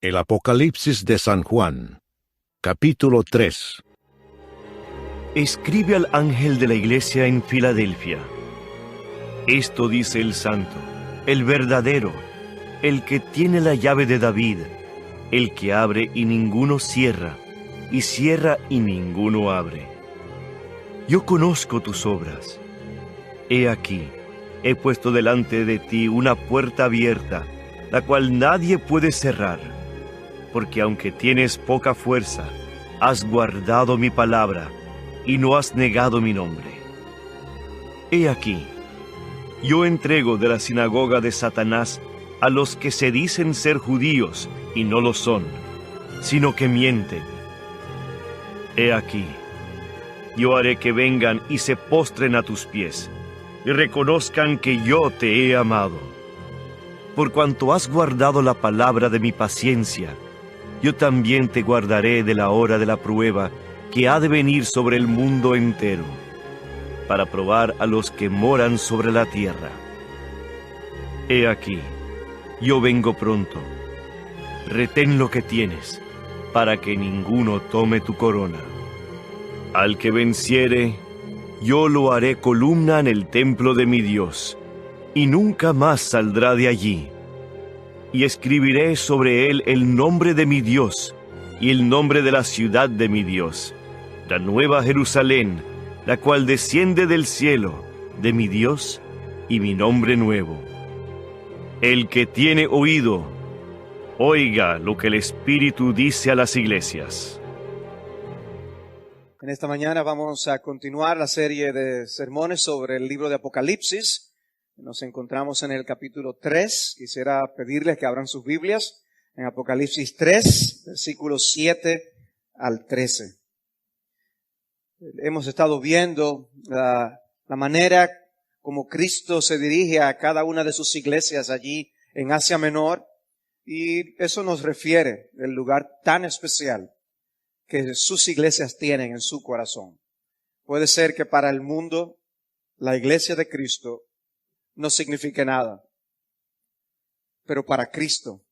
El Apocalipsis de San Juan, capítulo 3. Escribe al ángel de la iglesia en Filadelfia. Esto dice el santo, el verdadero, el que tiene la llave de David, el que abre y ninguno cierra, y cierra y ninguno abre. Yo conozco tus obras. He aquí, he puesto delante de ti una puerta abierta, la cual nadie puede cerrar, porque aunque tienes poca fuerza, has guardado mi palabra y no has negado mi nombre. He aquí, yo entrego de la sinagoga de Satanás a los que se dicen ser judíos y no lo son, sino que mienten. He aquí, yo haré que vengan y se postren a tus pies, y reconozcan que yo te he amado. Por cuanto has guardado la palabra de mi paciencia, yo también te guardaré de la hora de la prueba que ha de venir sobre el mundo entero, para probar a los que moran sobre la tierra. He aquí, yo vengo pronto. Retén lo que tienes, para que ninguno tome tu corona. Al que venciere, yo lo haré columna en el templo de mi Dios, y nunca más saldrá de allí. Y escribiré sobre él el nombre de mi Dios, y el nombre de la ciudad de mi Dios, la nueva Jerusalén, la cual desciende del cielo, de mi Dios, y mi nombre nuevo. El que tiene oído, oiga lo que el Espíritu dice a las iglesias. En esta mañana vamos a continuar la serie de sermones sobre el libro de Apocalipsis. Nos encontramos en el capítulo 3. Quisiera pedirles que abran sus Biblias en Apocalipsis 3, versículos 7 al 13. Hemos estado viendo la manera como Cristo se dirige a cada una de sus iglesias allí en Asia Menor, y eso nos refiere al lugar tan especial que sus iglesias tienen en su corazón. Puede ser que para el mundo la iglesia de Cristo no signifique nada, pero para Cristo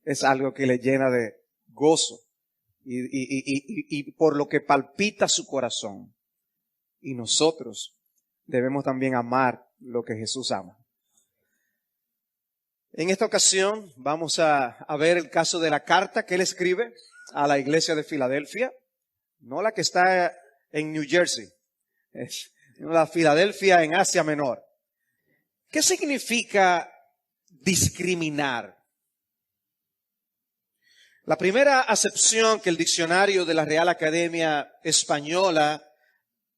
es algo que le llena de gozo y por lo que palpita su corazón. Y nosotros debemos también amar lo que Jesús ama. En esta ocasión vamos a ver el caso de la carta que él escribe a la iglesia de Filadelfia, no la que está en New Jersey, es la Filadelfia en Asia Menor. ¿Qué significa discriminar? La primera acepción que el diccionario de la Real Academia Española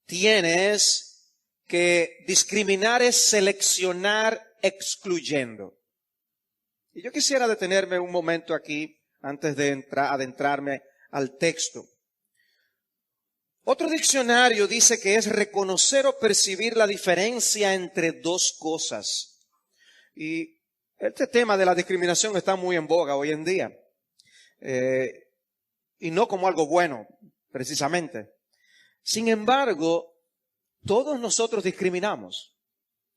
tiene es que discriminar es seleccionar excluyendo. Y yo quisiera detenerme un momento aquí antes de adentrarme al texto. Otro diccionario dice que es reconocer o percibir la diferencia entre dos cosas. Y este tema de la discriminación está muy en boga hoy en día. Y no como algo bueno, precisamente. Sin embargo, todos nosotros discriminamos.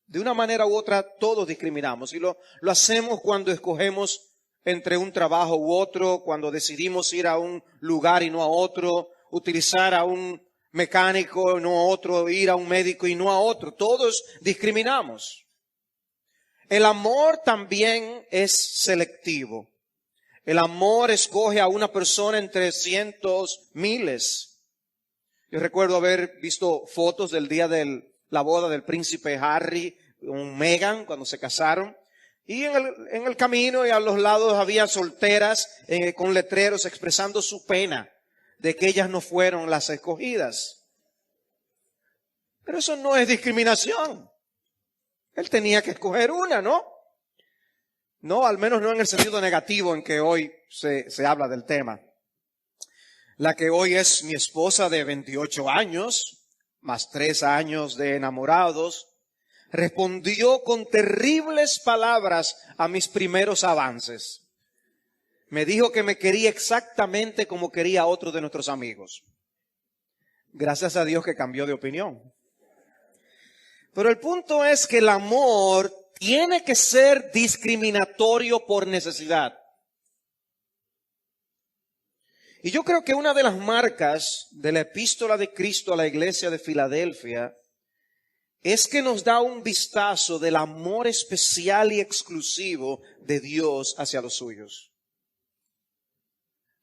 De una manera u otra, todos discriminamos. Y lo hacemos cuando escogemos entre un trabajo u otro, cuando decidimos ir a un lugar y no a otro, utilizar a un mecánico y no a otro, ir a un médico y no a otro. Todos discriminamos. El amor también es selectivo. El amor escoge a una persona entre cientos, miles. Yo recuerdo haber visto fotos del día de la boda del príncipe Harry con Meghan cuando se casaron. Y en el camino y a los lados había solteras con letreros expresando su pena de que ellas no fueron las escogidas. Pero eso no es discriminación. Él tenía que escoger una, ¿no? No, al menos no en el sentido negativo en que hoy se habla del tema. La que hoy es mi esposa de 28 años, más 3 años de enamorados, respondió con terribles palabras a mis primeros avances. Me dijo que me quería exactamente como quería a otro de nuestros amigos. Gracias a Dios que cambió de opinión. Pero el punto es que el amor tiene que ser discriminatorio por necesidad. Y yo creo que una de las marcas de la epístola de Cristo a la iglesia de Filadelfia es que nos da un vistazo del amor especial y exclusivo de Dios hacia los suyos.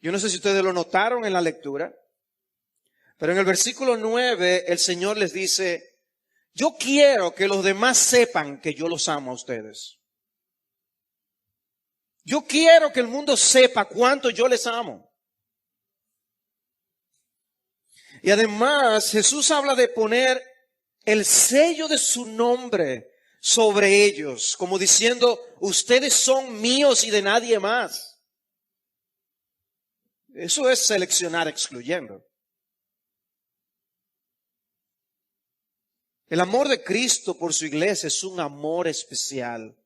Yo no sé si ustedes lo notaron en la lectura, pero en el versículo 9 el Señor les dice: yo quiero que los demás sepan que yo los amo a ustedes. Yo quiero que el mundo sepa cuánto yo les amo. Y además Jesús habla de poner el sello de su nombre sobre ellos, como diciendo: ustedes son míos y de nadie más. Eso es seleccionar excluyendo. El amor de Cristo por su iglesia es un amor especial.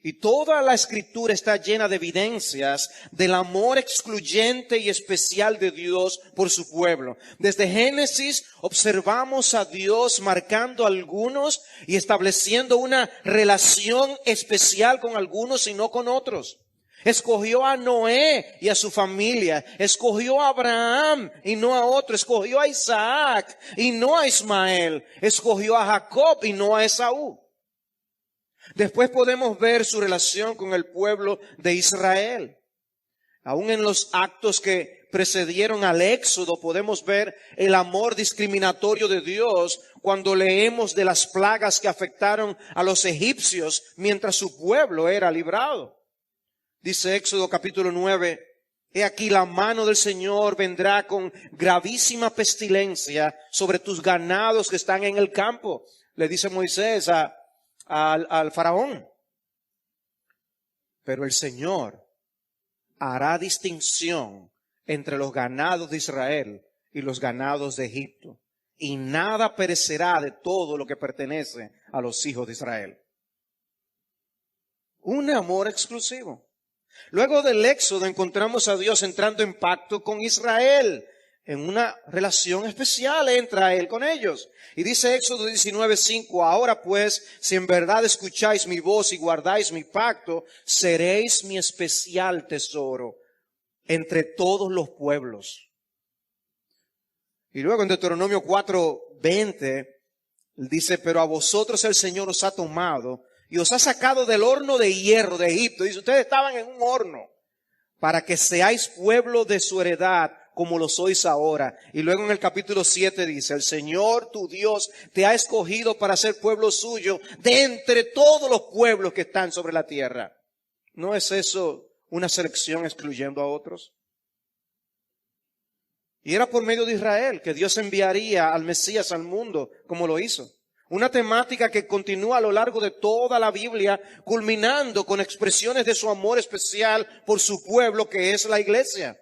Y toda la Escritura está llena de evidencias del amor excluyente y especial de Dios por su pueblo. Desde Génesis observamos a Dios marcando a algunos y estableciendo una relación especial con algunos y no con otros. Escogió a Noé y a su familia. Escogió a Abraham y no a otro. Escogió a Isaac y no a Ismael. Escogió a Jacob y no a Esaú. Después podemos ver su relación con el pueblo de Israel. Aún en los actos que precedieron al Éxodo podemos ver el amor discriminatorio de Dios cuando leemos de las plagas que afectaron a los egipcios mientras su pueblo era librado. Dice Éxodo capítulo 9, he aquí la mano del Señor vendrá con gravísima pestilencia sobre tus ganados que están en el campo. Le dice Moisés al faraón. Pero el Señor hará distinción entre los ganados de Israel y los ganados de Egipto, y nada perecerá de todo lo que pertenece a los hijos de Israel. Un amor exclusivo. Luego del Éxodo encontramos a Dios entrando en pacto con Israel. En una relación especial entra Él con ellos. Y dice Éxodo 19:5, ahora pues, si en verdad escucháis mi voz y guardáis mi pacto, seréis mi especial tesoro entre todos los pueblos. Y luego en Deuteronomio 4:20, dice, pero a vosotros el Señor os ha tomado y os ha sacado del horno de hierro de Egipto. Dice, ustedes estaban en un horno para que seáis pueblo de su heredad, como lo sois ahora. Y luego en el capítulo 7 dice, el Señor tu Dios te ha escogido para ser pueblo suyo de entre todos los pueblos que están sobre la tierra. ¿No es eso una selección excluyendo a otros? Y era por medio de Israel que Dios enviaría al Mesías al mundo, como lo hizo. Una temática que continúa a lo largo de toda la Biblia, culminando con expresiones de su amor especial por su pueblo, que es la iglesia.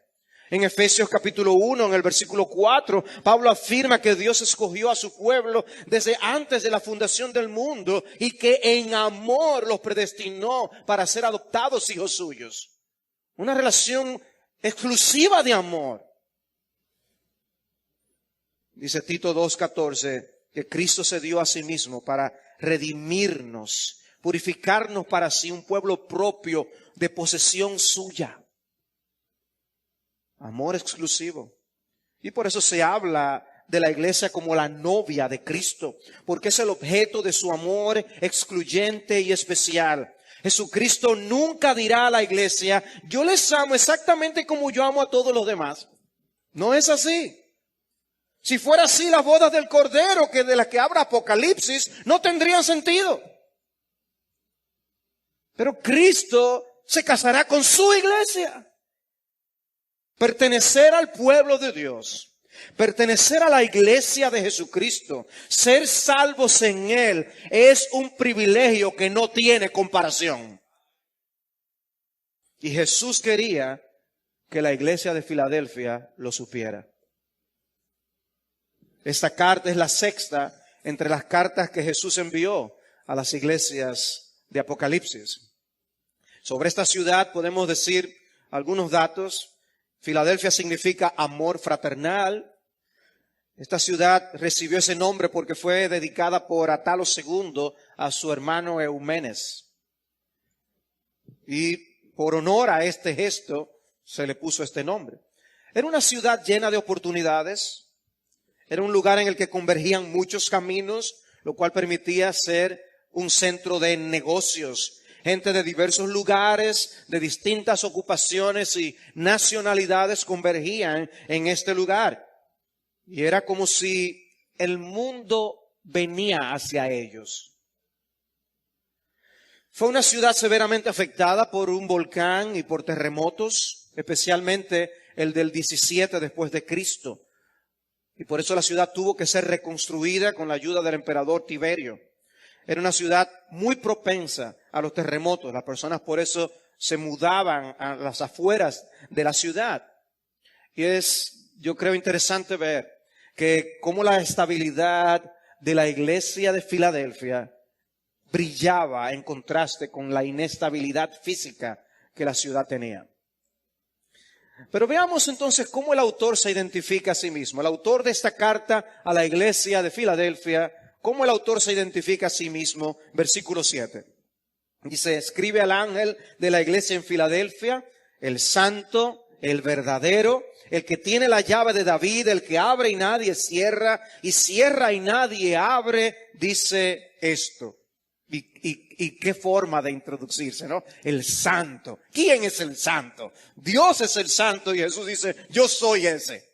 En Efesios capítulo 1, en el versículo 4, Pablo afirma que Dios escogió a su pueblo desde antes de la fundación del mundo y que en amor los predestinó para ser adoptados hijos suyos. Una relación exclusiva de amor. Dice Tito 2:14, que Cristo se dio a sí mismo para redimirnos, purificarnos para sí, un pueblo propio de posesión suya. Amor exclusivo. Y por eso se habla de la iglesia como la novia de Cristo, porque es el objeto de su amor excluyente y especial. Jesucristo nunca dirá a la iglesia, yo les amo exactamente como yo amo a todos los demás. No es así. Si fuera así, las bodas del Cordero, que de las que habla Apocalipsis, no tendrían sentido. Pero Cristo se casará con su iglesia. Pertenecer al pueblo de Dios, pertenecer a la iglesia de Jesucristo, ser salvos en Él, es un privilegio que no tiene comparación. Y Jesús quería que la iglesia de Filadelfia lo supiera. Esta carta es la sexta entre las cartas que Jesús envió a las iglesias de Apocalipsis. Sobre esta ciudad podemos decir algunos datos. Filadelfia significa amor fraternal. Esta ciudad recibió ese nombre porque fue dedicada por Atalo II a su hermano Eumenes. Y por honor a este gesto se le puso este nombre. Era una ciudad llena de oportunidades. Era un lugar en el que convergían muchos caminos, lo cual permitía ser un centro de negocios. Gente de diversos lugares, de distintas ocupaciones y nacionalidades convergían en este lugar. Y era como si el mundo venía hacia ellos. Fue una ciudad severamente afectada por un volcán y por terremotos, especialmente el del 17 después de Cristo. Y por eso la ciudad tuvo que ser reconstruida con la ayuda del emperador Tiberio. Era una ciudad muy propensa a los terremotos. Las personas por eso se mudaban a las afueras de la ciudad. Y es, yo creo, interesante ver que cómo la estabilidad de la iglesia de Filadelfia brillaba en contraste con la inestabilidad física que la ciudad tenía. Pero veamos entonces cómo el autor se identifica a sí mismo. El autor de esta carta a la iglesia de Filadelfia, cómo el autor se identifica a sí mismo. Versículo 7. Dice, escribe al ángel de la iglesia en Filadelfia, el santo, el verdadero, el que tiene la llave de David, el que abre y nadie cierra, y cierra y nadie abre, dice esto. Y qué forma de introducirse, ¿no? El santo. ¿Quién es el santo? Dios es el santo y Jesús dice, yo soy ese.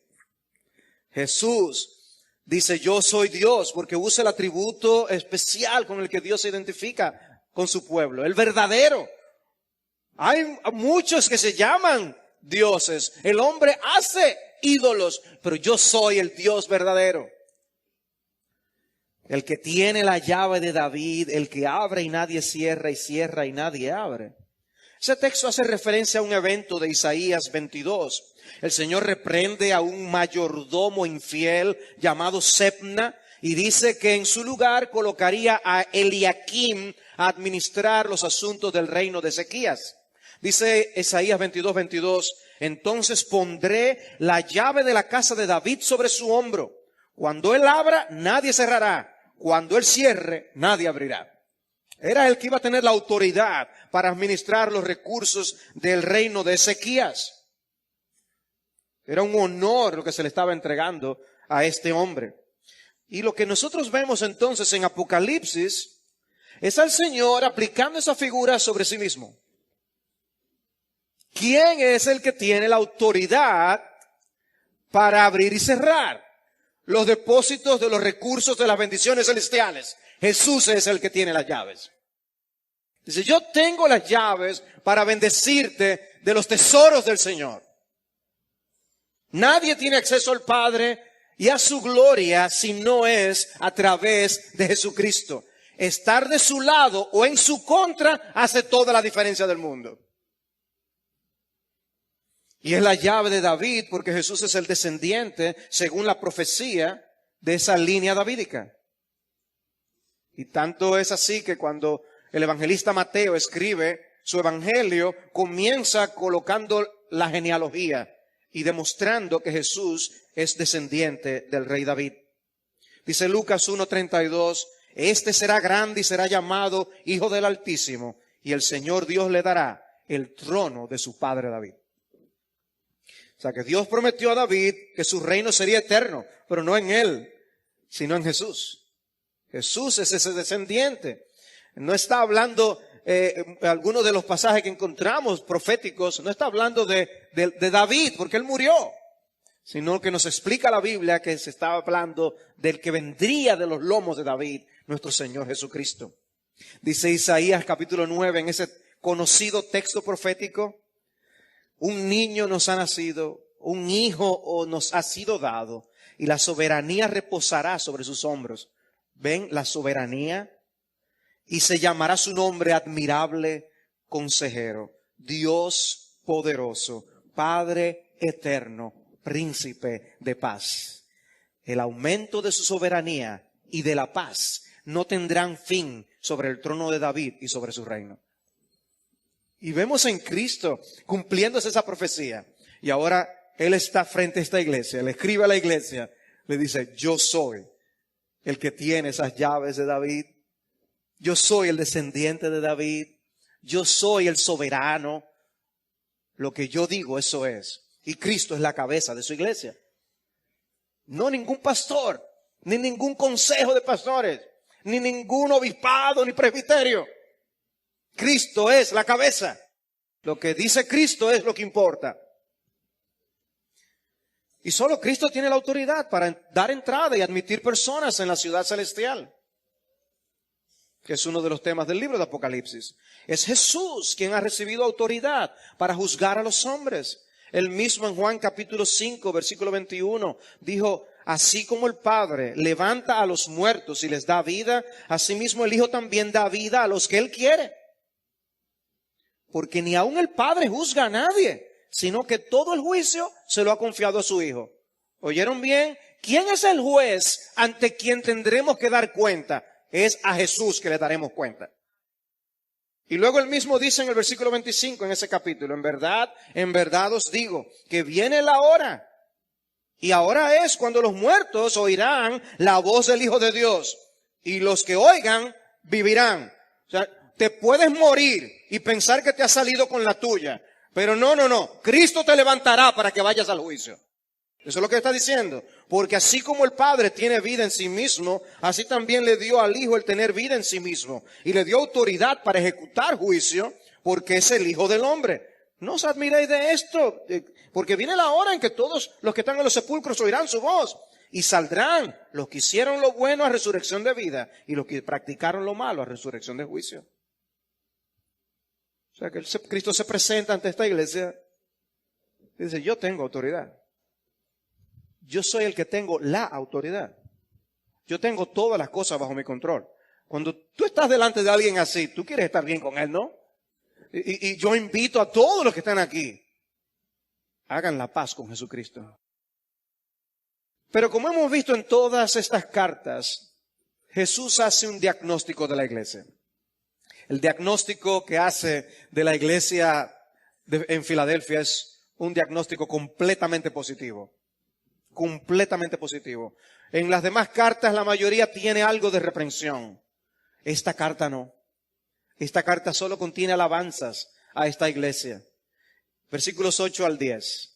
Jesús dice, yo soy Dios, porque usa el atributo especial con el que Dios se identifica con su pueblo, el verdadero. Hay muchos que se llaman dioses. El hombre hace ídolos, pero yo soy el Dios verdadero. El que tiene la llave de David, el que abre y nadie cierra y cierra y nadie abre. Ese texto hace referencia a un evento de Isaías 22. El Señor reprende a un mayordomo infiel llamado Sebna y dice que en su lugar colocaría a Eliakim a administrar los asuntos del reino de Ezequías. Dice Isaías 22:22, entonces pondré la llave de la casa de David sobre su hombro. Cuando él abra, nadie cerrará. Cuando él cierre, nadie abrirá. Era el que iba a tener la autoridad para administrar los recursos del reino de Ezequías. Era un honor lo que se le estaba entregando a este hombre. Y lo que nosotros vemos entonces en Apocalipsis es al Señor aplicando esa figura sobre sí mismo. ¿Quién es el que tiene la autoridad para abrir y cerrar los depósitos de los recursos de las bendiciones celestiales? Jesús es el que tiene las llaves. Dice, yo tengo las llaves para bendecirte de los tesoros del Señor. Nadie tiene acceso al Padre y a su gloria si no es a través de Jesucristo. Estar de su lado o en su contra hace toda la diferencia del mundo. Y es la llave de David porque Jesús es el descendiente, según la profecía, de esa línea davídica. Y tanto es así que cuando el evangelista Mateo escribe su evangelio, comienza colocando la genealogía y demostrando que Jesús es descendiente del rey David. Dice Lucas 1:32, este será grande y será llamado Hijo del Altísimo, y el Señor Dios le dará el trono de su padre David. O sea que Dios prometió a David que su reino sería eterno, pero no en él, sino en Jesús. Jesús es ese descendiente. No está hablando, algunos de los pasajes que encontramos proféticos, no está hablando de David, porque él murió, sino que nos explica la Biblia que se está hablando del que vendría de los lomos de David, nuestro Señor Jesucristo. Dice Isaías capítulo 9, en ese conocido texto profético, un niño nos ha nacido, un hijo nos ha sido dado, y la soberanía reposará sobre sus hombros. ¿Ven? La soberanía. Y se llamará su nombre admirable, consejero, Dios poderoso, Padre eterno, príncipe de paz. El aumento de su soberanía y de la paz no tendrán fin sobre el trono de David y sobre su reino. Y vemos en Cristo cumpliéndose esa profecía. Y ahora Él está frente a esta iglesia, le escribe a la iglesia, le dice, yo soy el que tiene esas llaves de David. Yo soy el descendiente de David. Yo soy el soberano. Lo que yo digo, eso es. Y Cristo es la cabeza de su iglesia. No ningún pastor, ni ningún consejo de pastores, ni ningún obispado, ni presbiterio. Cristo es la cabeza. Lo que dice Cristo es lo que importa. Y solo Cristo tiene la autoridad para dar entrada y admitir personas en la ciudad celestial, que es uno de los temas del libro de Apocalipsis. Es Jesús quien ha recibido autoridad para juzgar a los hombres. Él mismo en Juan capítulo 5, versículo 21, dijo: así como el Padre levanta a los muertos y les da vida, asimismo el Hijo también da vida a los que Él quiere. Porque ni aun el Padre juzga a nadie, sino que todo el juicio se lo ha confiado a su Hijo. ¿Oyeron bien? ¿Quién es el juez ante quien tendremos que dar cuenta? Es a Jesús que le daremos cuenta. Y luego él mismo dice en el versículo 25 en ese capítulo: en verdad os digo que viene la hora, y ahora es cuando los muertos oirán la voz del Hijo de Dios, y los que oigan vivirán. O sea, te puedes morir y pensar que te has salido con la tuya, pero no, Cristo te levantará para que vayas al juicio. Eso es lo que está diciendo. Porque así como el Padre tiene vida en sí mismo, así también le dio al Hijo el tener vida en sí mismo. Y le dio autoridad para ejecutar juicio, porque es el Hijo del Hombre. No os admiréis de esto, porque viene la hora en que todos los que están en los sepulcros oirán su voz. Y saldrán los que hicieron lo bueno a resurrección de vida, y los que practicaron lo malo a resurrección de juicio. O sea que Cristo se presenta ante esta iglesia y dice: yo tengo autoridad. Yo soy el que tengo la autoridad. Yo tengo todas las cosas bajo mi control. Cuando tú estás delante de alguien así, tú quieres estar bien con él, ¿no? Y yo invito a todos los que están aquí, hagan la paz con Jesucristo. Pero como hemos visto en todas estas cartas, Jesús hace un diagnóstico de la iglesia. El diagnóstico que hace de la iglesia en Filadelfia es un diagnóstico completamente positivo. Completamente positivo. En las demás cartas la mayoría tiene algo de reprensión. Esta carta no. Esta carta solo contiene alabanzas a esta iglesia. Versículos 8 al 10.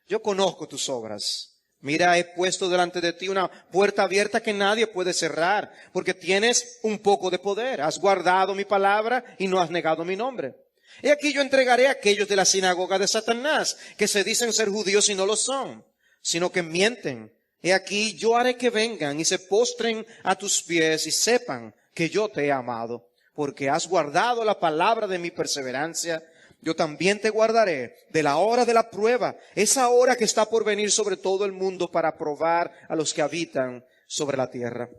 Yo conozco tus obras. Mira, he puesto delante de ti una puerta abierta que nadie puede cerrar, porque tienes un poco de poder. Has guardado mi palabra y no has negado mi nombre. He aquí yo entregaré a aquellos de la sinagoga de Satanás, que se dicen ser judíos y no lo son, sino que mienten. He aquí yo haré que vengan y se postren a tus pies y sepan que yo te he amado, porque has guardado la palabra de mi perseverancia. Yo también te guardaré de la hora de la prueba, esa hora que está por venir sobre todo el mundo para probar a los que habitan sobre la tierra.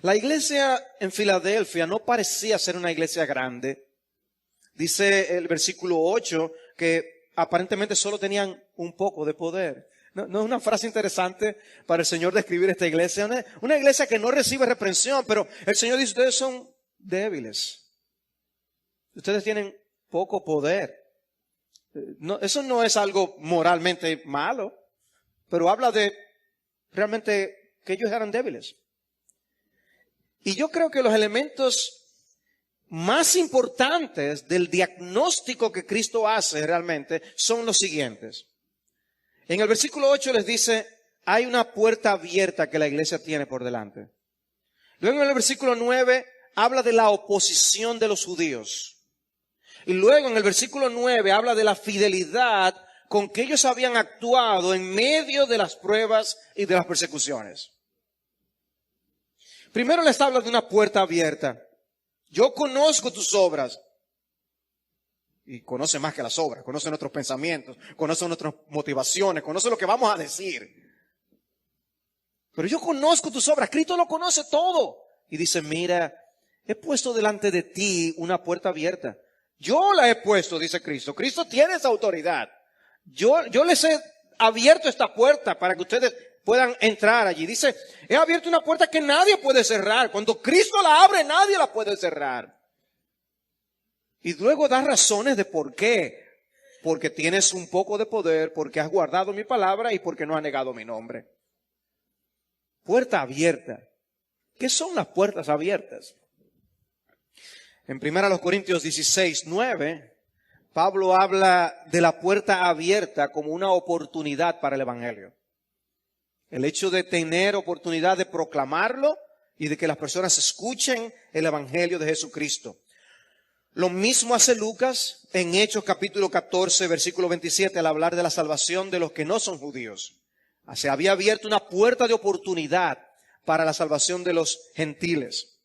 La iglesia en Filadelfia no parecía ser una iglesia grande. Dice el versículo 8 que aparentemente solo tenían un poco de poder. No es una frase interesante para el Señor describir esta iglesia. Una iglesia que no recibe reprensión, pero el Señor dice: ustedes son débiles. Ustedes tienen poco poder. No, eso no es algo moralmente malo, pero habla de realmente que ellos eran débiles. Y yo creo que los elementos más importantes del diagnóstico que Cristo hace realmente son los siguientes. En el versículo 8 les dice: hay una puerta abierta que la iglesia tiene por delante. Luego en el versículo 9 habla de la oposición de los judíos. Y luego en el versículo 9 habla de la fidelidad con que ellos habían actuado en medio de las pruebas y de las persecuciones. Primero les habla de una puerta abierta. Yo conozco tus obras. Y conoce más que las obras, conoce nuestros pensamientos, conoce nuestras motivaciones, conoce lo que vamos a decir. Pero yo conozco tus obras, Cristo lo conoce todo. Y dice: mira, he puesto delante de ti una puerta abierta. Yo la he puesto, dice Cristo. Cristo tiene esa autoridad. Yo les he abierto esta puerta para que ustedes puedan entrar allí. Dice: he abierto una puerta que nadie puede cerrar. Cuando Cristo la abre, nadie la puede cerrar. Y luego da razones de por qué. Porque tienes un poco de poder, porque has guardado mi palabra y porque no has negado mi nombre. Puerta abierta. ¿Qué son las puertas abiertas? En 1 Corintios 16:9, Pablo habla de la puerta abierta como una oportunidad para el evangelio. El hecho de tener oportunidad de proclamarlo y de que las personas escuchen el evangelio de Jesucristo. Lo mismo hace Lucas en Hechos capítulo 14, versículo 27, al hablar de la salvación de los que no son judíos. Se había abierto una puerta de oportunidad para la salvación de los gentiles.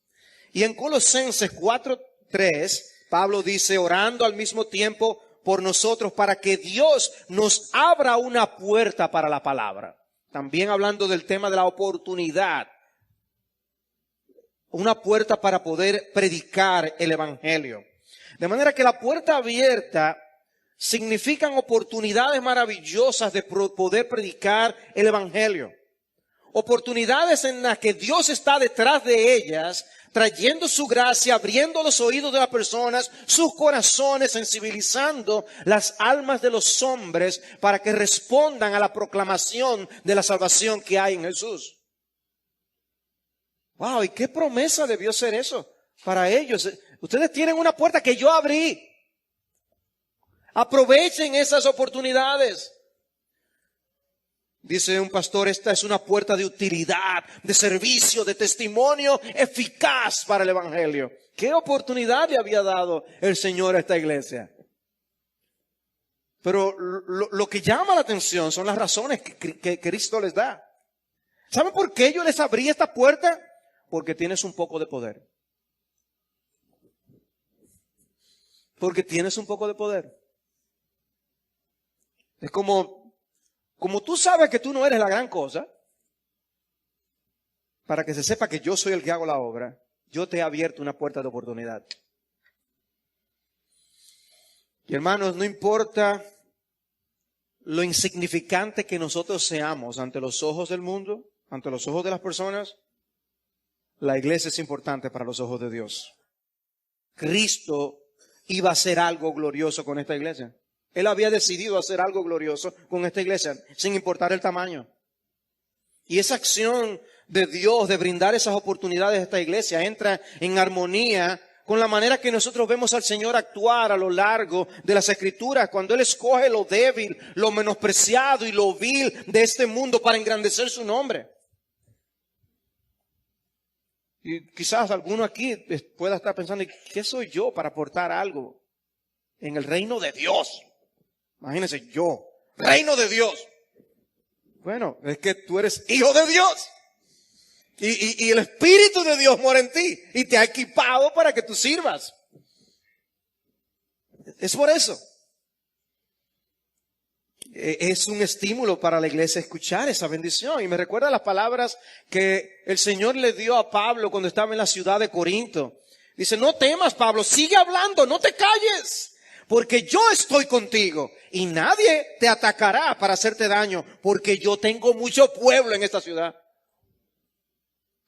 Y en Colosenses 4:3, Pablo dice, orando al mismo tiempo por nosotros para que Dios nos abra una puerta para la palabra. También hablando del tema de la oportunidad. Una puerta para poder predicar el evangelio. De manera que la puerta abierta significan oportunidades maravillosas de poder predicar el evangelio. Oportunidades en las que Dios está detrás de ellas, trayendo su gracia, abriendo los oídos de las personas, sus corazones, sensibilizando las almas de los hombres para que respondan a la proclamación de la salvación que hay en Jesús. Wow, ¿y qué promesa debió ser eso para ellos? Ustedes tienen una puerta que yo abrí. Aprovechen esas oportunidades. Dice un pastor, esta es una puerta de utilidad, de servicio, de testimonio eficaz para el evangelio. ¿Qué oportunidad le había dado el Señor a esta iglesia? Pero lo que llama la atención son las razones que Cristo les da. ¿Saben por qué yo les abrí esta puerta? Porque tienes un poco de poder. Porque tienes un poco de poder. Es como tú sabes que tú no eres la gran cosa, para que se sepa que yo soy el que hago la obra, yo te he abierto una puerta de oportunidad. Y hermanos, no importa lo insignificante que nosotros seamos ante los ojos del mundo, ante los ojos de las personas, la iglesia es importante para los ojos de Dios. Cristo iba a hacer algo glorioso con esta iglesia. Él había decidido hacer algo glorioso con esta iglesia, sin importar el tamaño. Y esa acción de Dios de brindar esas oportunidades a esta iglesia entra en armonía con la manera que nosotros vemos al Señor actuar a lo largo de las Escrituras, cuando Él escoge lo débil, lo menospreciado y lo vil de este mundo para engrandecer su nombre. Y quizás alguno aquí pueda estar pensando, ¿qué soy yo para aportar algo en el reino de Dios? Imagínense yo, reino de Dios. Bueno, es que tú eres hijo de Dios. Y el Espíritu de Dios mora en ti y te ha equipado para que tú sirvas. Es por eso. Es un estímulo para la iglesia escuchar esa bendición. Y me recuerda las palabras que el Señor le dio a Pablo cuando estaba en la ciudad de Corinto. Dice, no temas, Pablo, sigue hablando, no te calles, porque yo estoy contigo y nadie te atacará para hacerte daño, porque yo tengo mucho pueblo en esta ciudad.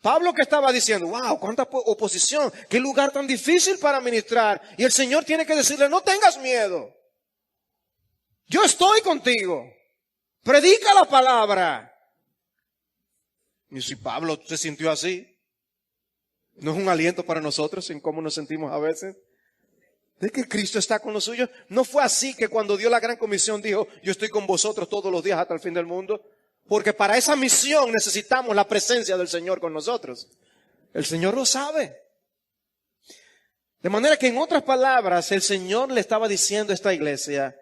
Pablo que estaba diciendo, wow, cuánta oposición, qué lugar tan difícil para ministrar. Y el Señor tiene que decirle, no tengas miedo. Yo estoy contigo. Predica la palabra. Y si Pablo se sintió así, ¿no es un aliento para nosotros en cómo nos sentimos a veces? ¿De que Cristo está con los suyos? No fue así que cuando dio la gran comisión dijo, yo estoy con vosotros todos los días hasta el fin del mundo. Porque para esa misión necesitamos la presencia del Señor con nosotros. El Señor lo sabe. De manera que en otras palabras, el Señor le estaba diciendo a esta iglesia,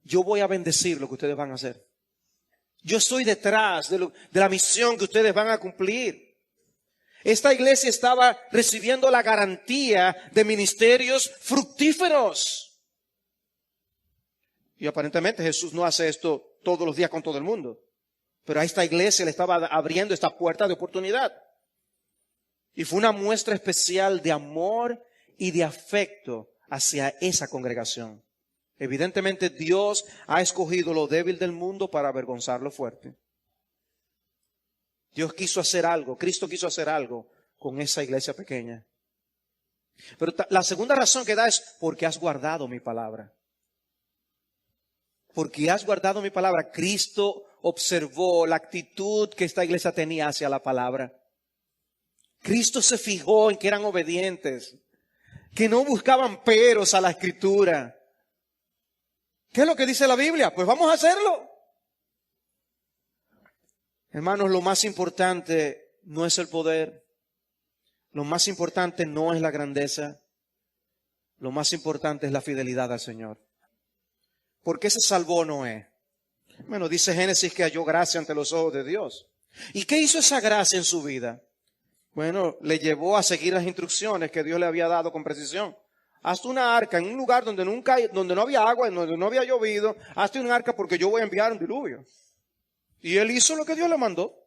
yo voy a bendecir lo que ustedes van a hacer. Yo estoy detrás de la misión que ustedes van a cumplir. Esta iglesia estaba recibiendo la garantía de ministerios fructíferos. Y aparentemente Jesús no hace esto todos los días con todo el mundo. Pero a esta iglesia le estaba abriendo esta puerta de oportunidad. Y fue una muestra especial de amor y de afecto hacia esa congregación. Evidentemente Dios ha escogido lo débil del mundo para avergonzar lo fuerte. Dios quiso hacer algo, Cristo quiso hacer algo con esa iglesia pequeña. Pero la segunda razón que da es porque has guardado mi palabra. Porque has guardado mi palabra. Cristo observó la actitud que esta iglesia tenía hacia la palabra. Cristo se fijó en que eran obedientes, que no buscaban peros a la escritura, ¿Qué es lo que dice la Biblia? Pues vamos a hacerlo. Hermanos, lo más importante no es el poder. Lo más importante no es la grandeza. Lo más importante es la fidelidad al Señor. ¿Por qué se salvó Noé? Bueno, dice Génesis que halló gracia ante los ojos de Dios. ¿Y qué hizo esa gracia en su vida? Bueno, le llevó a seguir las instrucciones que Dios le había dado con precisión. Hazte una arca en un lugar donde no había agua, donde no había llovido. Hazte una arca porque yo voy a enviar un diluvio. Y él hizo lo que Dios le mandó.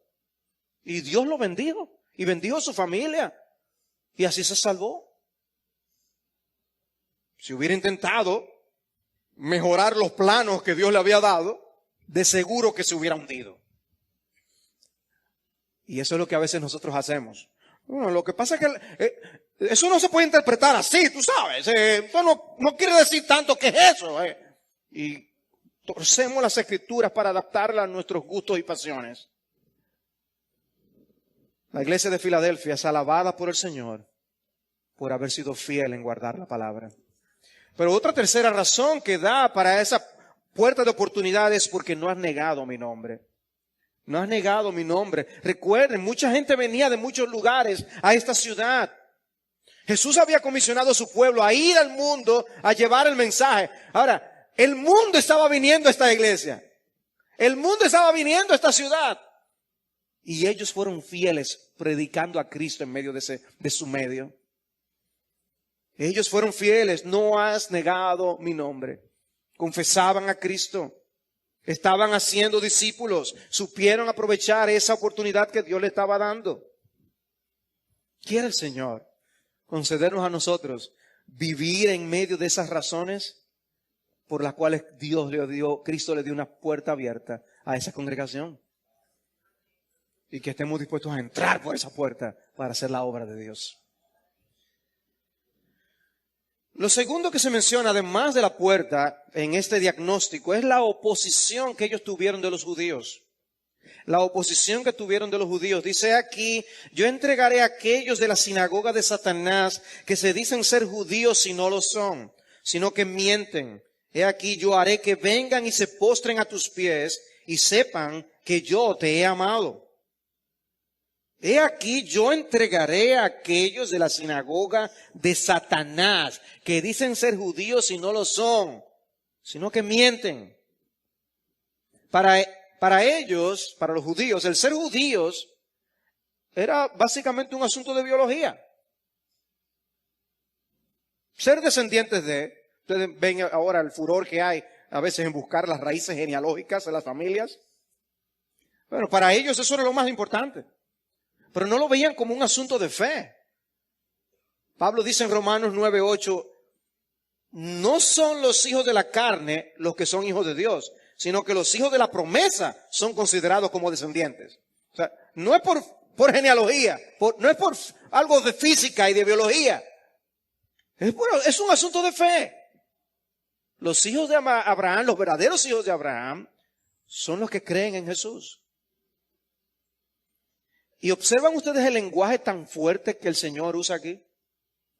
Y Dios lo bendijo. Y bendijo a su familia. Y así se salvó. Si hubiera intentado mejorar los planos que Dios le había dado, de seguro que se hubiera hundido. Y eso es lo que a veces nosotros hacemos. Bueno, lo que pasa es que eso no se puede interpretar así, tú sabes. Eso no quiere decir tanto que es eso. Y torcemos las escrituras para adaptarlas a nuestros gustos y pasiones. La iglesia de Filadelfia es alabada por el Señor por haber sido fiel en guardar la palabra. Pero otra tercera razón que da para esa puerta de oportunidad es porque no has negado mi nombre. No has negado mi nombre. Recuerden, mucha gente venía de muchos lugares a esta ciudad. Jesús había comisionado a su pueblo a ir al mundo a llevar el mensaje. Ahora, el mundo estaba viniendo a esta iglesia. El mundo estaba viniendo a esta ciudad. Y ellos fueron fieles predicando a Cristo en medio de su medio. Ellos fueron fieles. No has negado mi nombre. Confesaban a Cristo. Estaban haciendo discípulos. Supieron aprovechar esa oportunidad que Dios le estaba dando. ¿Quiere el Señor concedernos a nosotros vivir en medio de esas razones por las cuales Cristo le dio una puerta abierta a esa congregación? Y que estemos dispuestos a entrar por esa puerta para hacer la obra de Dios. Lo segundo que se menciona, además de la puerta en este diagnóstico, es la oposición que ellos tuvieron de los judíos. La oposición que tuvieron de los judíos. Dice aquí, yo entregaré a aquellos de la sinagoga de Satanás que se dicen ser judíos y no lo son, sino que mienten. He aquí, yo haré que vengan y se postren a tus pies y sepan que yo te he amado. He aquí, yo entregaré a aquellos de la sinagoga de Satanás, que dicen ser judíos y no lo son, sino que mienten. Para ellos, para los judíos, el ser judíos era básicamente un asunto de biología. Ser descendientes ustedes ven ahora el furor que hay a veces en buscar las raíces genealógicas de las familias. Bueno, para ellos eso era lo más importante. Pero no lo veían como un asunto de fe. Pablo dice en Romanos 9:8, no son los hijos de la carne los que son hijos de Dios, sino que los hijos de la promesa son considerados como descendientes. O sea, no es por genealogía, no es por algo de física y de biología. Es un asunto de fe. Los hijos de Abraham, los verdaderos hijos de Abraham, son los que creen en Jesús. ¿Y observan ustedes el lenguaje tan fuerte que el Señor usa aquí?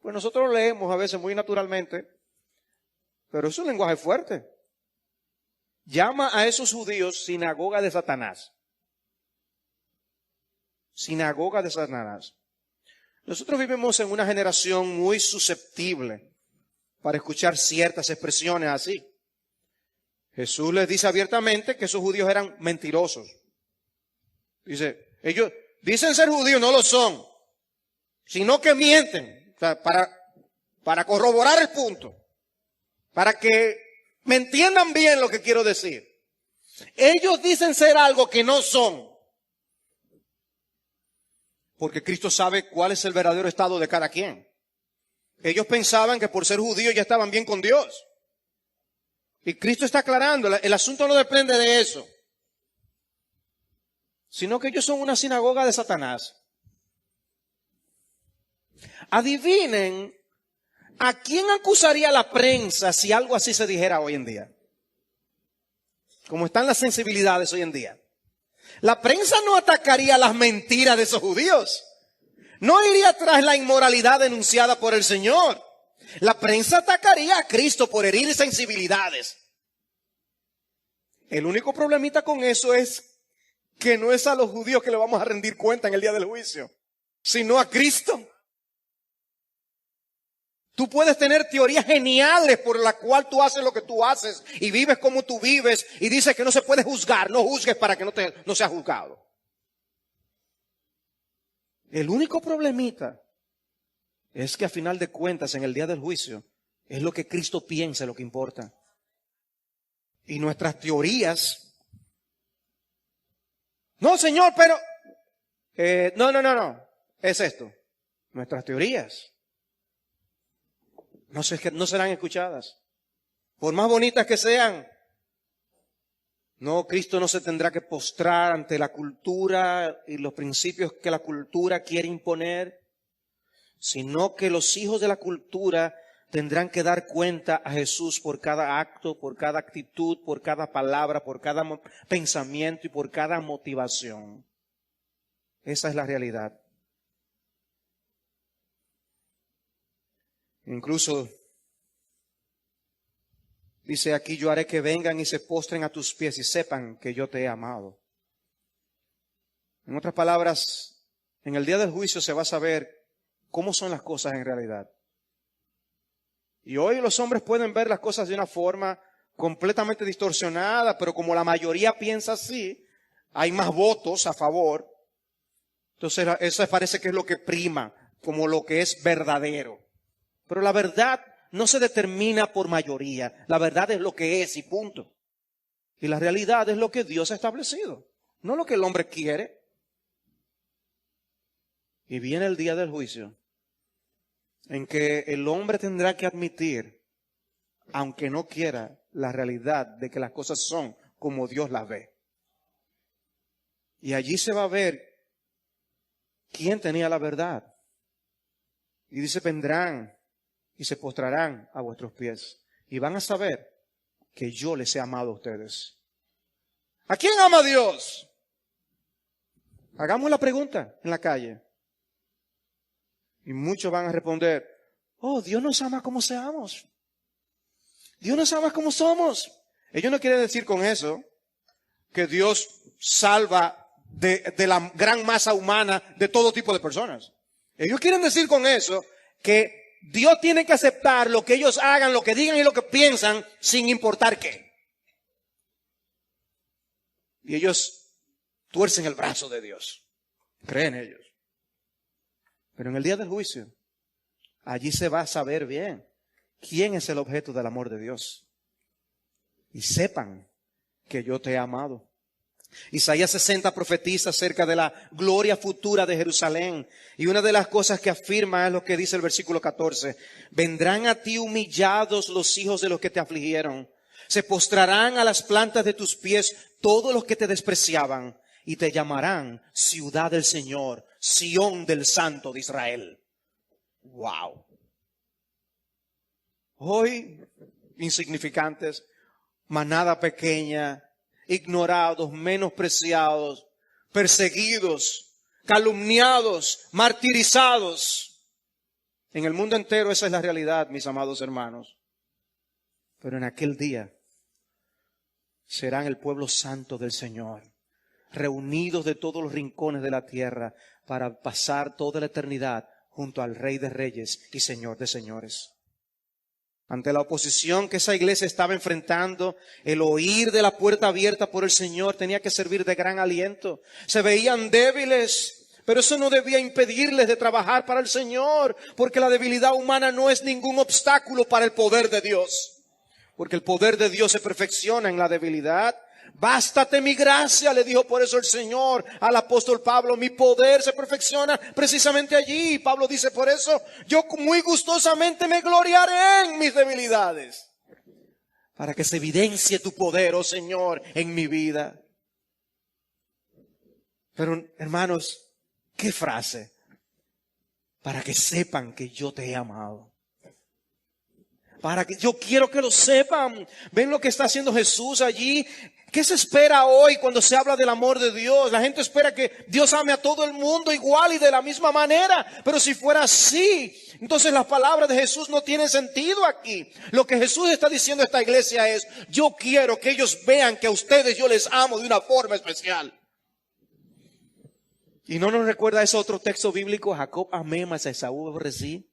Pues nosotros lo leemos a veces muy naturalmente, pero es un lenguaje fuerte. Llama a esos judíos sinagoga de Satanás. Sinagoga de Satanás. Nosotros vivimos en una generación muy susceptible para escuchar ciertas expresiones así. Jesús les dice abiertamente que esos judíos eran mentirosos. Dice, ellos dicen ser judíos, no lo son, sino que mienten. O sea, para corroborar el punto, para que me entiendan bien lo que quiero decir. Ellos dicen ser algo que no son, porque Cristo sabe cuál es el verdadero estado de cada quien. Ellos pensaban que por ser judíos ya estaban bien con Dios. Y Cristo está aclarando, el asunto no depende de eso, sino que ellos son una sinagoga de Satanás. Adivinen, ¿a quién acusaría la prensa si algo así se dijera hoy en día? Como están las sensibilidades hoy en día. La prensa no atacaría las mentiras de esos judíos. No iría tras la inmoralidad denunciada por el Señor. La prensa atacaría a Cristo por herir sensibilidades. El único problemita con eso es que no es a los judíos que le vamos a rendir cuenta en el día del juicio, sino a Cristo. Tú puedes tener teorías geniales por la cual tú haces lo que tú haces y vives como tú vives y dices que no se puede juzgar. No juzgues para que no seas juzgado. El único problemita es que a final de cuentas en el día del juicio es lo que Cristo piensa lo que importa. Y nuestras teorías. No, Señor, pero no. Es esto. Nuestras teorías no serán escuchadas. Por más bonitas que sean. No, Cristo no se tendrá que postrar ante la cultura y los principios que la cultura quiere imponer, sino que los hijos de la cultura tendrán que dar cuenta a Jesús por cada acto, por cada actitud, por cada palabra, por cada pensamiento y por cada motivación. Esa es la realidad. Incluso dice aquí, yo haré que vengan y se postren a tus pies y sepan que yo te he amado. En otras palabras, en el día del juicio se va a saber cómo son las cosas en realidad. Y hoy los hombres pueden ver las cosas de una forma completamente distorsionada, pero como la mayoría piensa así, hay más votos a favor. Entonces eso parece que es lo que prima, como lo que es verdadero. Pero la verdad no se determina por mayoría. La verdad es lo que es y punto. Y la realidad es lo que Dios ha establecido, no lo que el hombre quiere. Y viene el día del juicio, en que el hombre tendrá que admitir, aunque no quiera, la realidad de que las cosas son como Dios las ve. Y allí se va a ver quién tenía la verdad. Y dice, vendrán y se postrarán a vuestros pies. Y van a saber que yo les he amado a ustedes. ¿A quién ama Dios? Hagamos la pregunta en la calle. Y muchos van a responder, oh, Dios nos ama como seamos. Dios nos ama como somos. Ellos no quieren decir con eso que Dios salva de la gran masa humana de todo tipo de personas. Ellos quieren decir con eso que Dios tiene que aceptar lo que ellos hagan, lo que digan y lo que piensan, sin importar qué. Y ellos tuercen el brazo de Dios. Creen ellos. Pero en el día del juicio, allí se va a saber bien quién es el objeto del amor de Dios. Y sepan que yo te he amado. Isaías 60 profetiza acerca de la gloria futura de Jerusalén. Y una de las cosas que afirma es lo que dice el versículo 14. Vendrán a ti humillados los hijos de los que te afligieron. Se postrarán a las plantas de tus pies todos los que te despreciaban. Y te llamarán ciudad del Señor, Sión del Santo de Israel. Wow. Hoy, insignificantes, manada pequeña, ignorados, menospreciados, perseguidos, calumniados, martirizados. En el mundo entero esa es la realidad, mis amados hermanos. Pero en aquel día serán el pueblo santo del Señor, reunidos de todos los rincones de la tierra para pasar toda la eternidad junto al Rey de Reyes y Señor de Señores. Ante la oposición que esa iglesia estaba enfrentando, el oír de la puerta abierta por el Señor tenía que servir de gran aliento. Se veían débiles, pero eso no debía impedirles de trabajar para el Señor, porque la debilidad humana no es ningún obstáculo para el poder de Dios. Porque el poder de Dios se perfecciona en la debilidad. Bástate mi gracia, le dijo por eso el Señor al apóstol Pablo. Mi poder se perfecciona precisamente allí. Pablo dice, por eso yo muy gustosamente me gloriaré en mis debilidades, para que se evidencie tu poder, oh Señor, en mi vida. Pero hermanos, ¿qué frase? Para que sepan que yo te he amado. Para que yo quiero que lo sepan. ¿Ven lo que está haciendo Jesús allí? ¿Qué se espera hoy cuando se habla del amor de Dios? La gente espera que Dios ame a todo el mundo igual y de la misma manera. Pero si fuera así, entonces las palabras de Jesús no tienen sentido aquí. Lo que Jesús está diciendo a esta iglesia es, yo quiero que ellos vean que a ustedes yo les amo de una forma especial. ¿Y no nos recuerda ese otro texto bíblico? Jacob amé, mas a Esaú aborrecí.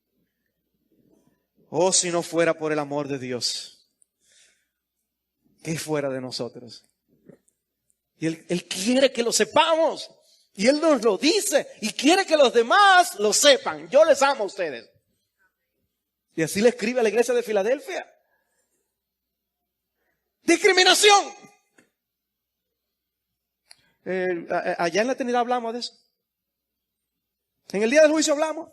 Oh, si no fuera por el amor de Dios, ¿qué fuera de nosotros? Y Él quiere que lo sepamos. Y Él nos lo dice. Y quiere que los demás lo sepan. Yo les amo a ustedes. Y así le escribe a la iglesia de Filadelfia. Discriminación. Allá en la eternidad hablamos de eso. En el día del juicio hablamos.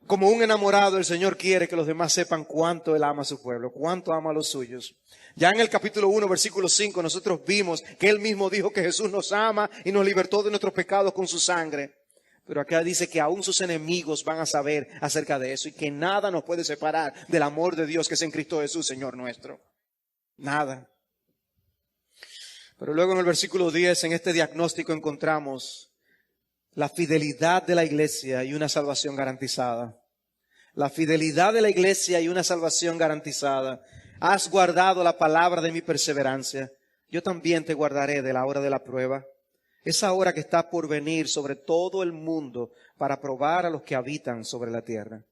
Como un enamorado, el Señor quiere que los demás sepan cuánto Él ama a su pueblo, cuánto ama a los suyos. Ya en el capítulo 1, versículo 5, nosotros vimos que Él mismo dijo que Jesús nos ama y nos libertó de nuestros pecados con su sangre. Pero acá dice que aún sus enemigos van a saber acerca de eso y que nada nos puede separar del amor de Dios que es en Cristo Jesús, Señor nuestro. Nada. Pero luego en el versículo 10, en este diagnóstico encontramos la fidelidad de la iglesia y una salvación garantizada. La fidelidad de la iglesia y una salvación garantizada. Has guardado la palabra de mi perseverancia. Yo también te guardaré de la hora de la prueba. Esa hora que está por venir sobre todo el mundo para probar a los que habitan sobre la tierra.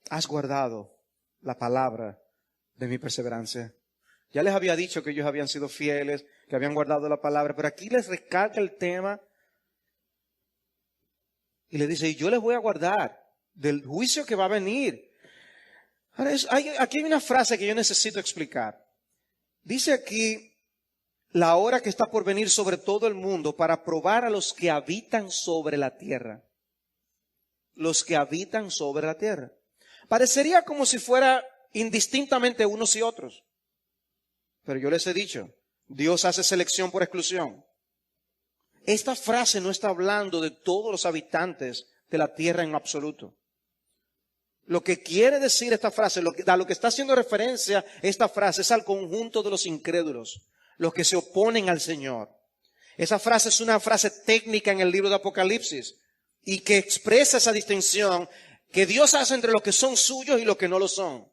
Has guardado la palabra de mi perseverancia. Ya les había dicho que ellos habían sido fieles, que habían guardado la palabra, pero aquí les recalca el tema y les dice, y yo les voy a guardar del juicio que va a venir. Ahora, aquí hay una frase que yo necesito explicar. Dice aquí, la hora que está por venir sobre todo el mundo para probar a los que habitan sobre la tierra. Los que habitan sobre la tierra. Parecería como si fuera indistintamente unos y otros. Pero yo les he dicho, Dios hace selección por exclusión. Esta frase no está hablando de todos los habitantes de la tierra en absoluto. Lo que quiere decir esta frase, a lo que está haciendo referencia esta frase es al conjunto de los incrédulos, los que se oponen al Señor. Esa frase es una frase técnica en el libro de Apocalipsis y que expresa esa distinción que Dios hace entre los que son suyos y los que no lo son.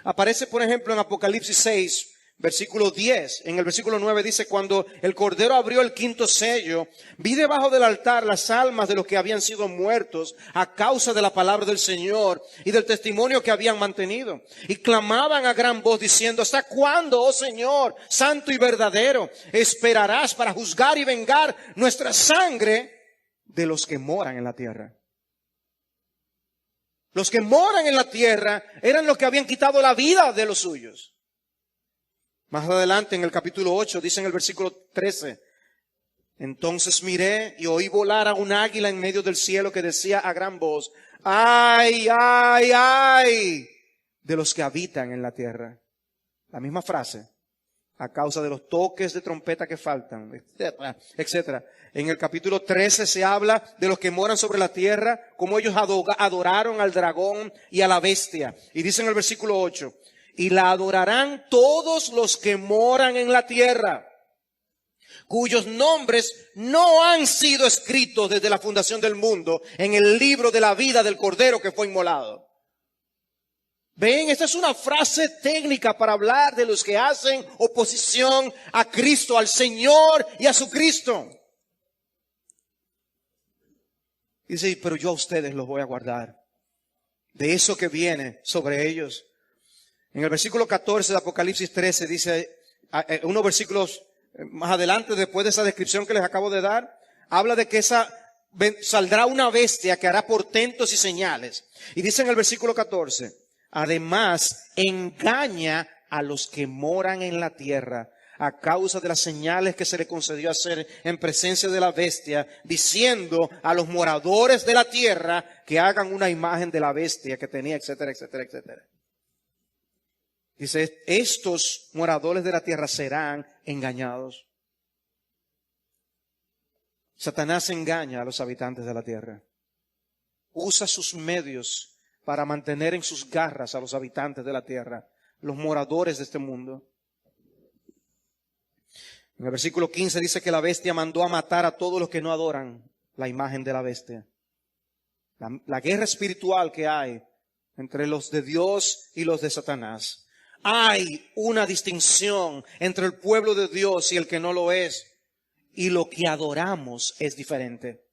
Aparece, por ejemplo, en Apocalipsis 6, versículo 10, en el versículo 9 dice, cuando el Cordero abrió el quinto sello, vi debajo del altar las almas de los que habían sido muertos a causa de la palabra del Señor y del testimonio que habían mantenido. Y clamaban a gran voz diciendo, ¿hasta cuándo, oh Señor, santo y verdadero, esperarás para juzgar y vengar nuestra sangre de los que moran en la tierra? Los que moran en la tierra eran los que habían quitado la vida de los suyos. Más adelante en el capítulo 8 dice en el versículo 13, entonces miré y oí volar a un águila en medio del cielo que decía a gran voz, ¡ay, ay, ay! De los que habitan en la tierra. La misma frase, a causa de los toques de trompeta que faltan, etcétera, etcétera. En el capítulo 13 se habla de los que moran sobre la tierra, como ellos adoraron al dragón y a la bestia. Y dice en el versículo 8, y la adorarán todos los que moran en la tierra, cuyos nombres no han sido escritos desde la fundación del mundo en el libro de la vida del Cordero que fue inmolado. Ven, esta es una frase técnica para hablar de los que hacen oposición a Cristo, al Señor y a su Cristo. Dice, pero yo a ustedes los voy a guardar de eso que viene sobre ellos. En el versículo 14 de Apocalipsis 13 dice, unos versículos más adelante, después de esa descripción que les acabo de dar, habla de que saldrá una bestia que hará portentos y señales. Y dice en el versículo 14, además engaña a los que moran en la tierra a causa de las señales que se le concedió hacer en presencia de la bestia, diciendo a los moradores de la tierra que hagan una imagen de la bestia que tenía, etcétera, etcétera, etcétera. Dice, estos moradores de la tierra serán engañados. Satanás engaña a los habitantes de la tierra. usa sus medios para mantener en sus garras a los habitantes de la tierra, los moradores de este mundo. En el versículo 15 dice que la bestia mandó a matar a todos los que no adoran la imagen de la bestia. La guerra espiritual que hay entre los de Dios y los de Satanás. Hay una distinción entre el pueblo de Dios y el que no lo es. Y lo que adoramos es diferente.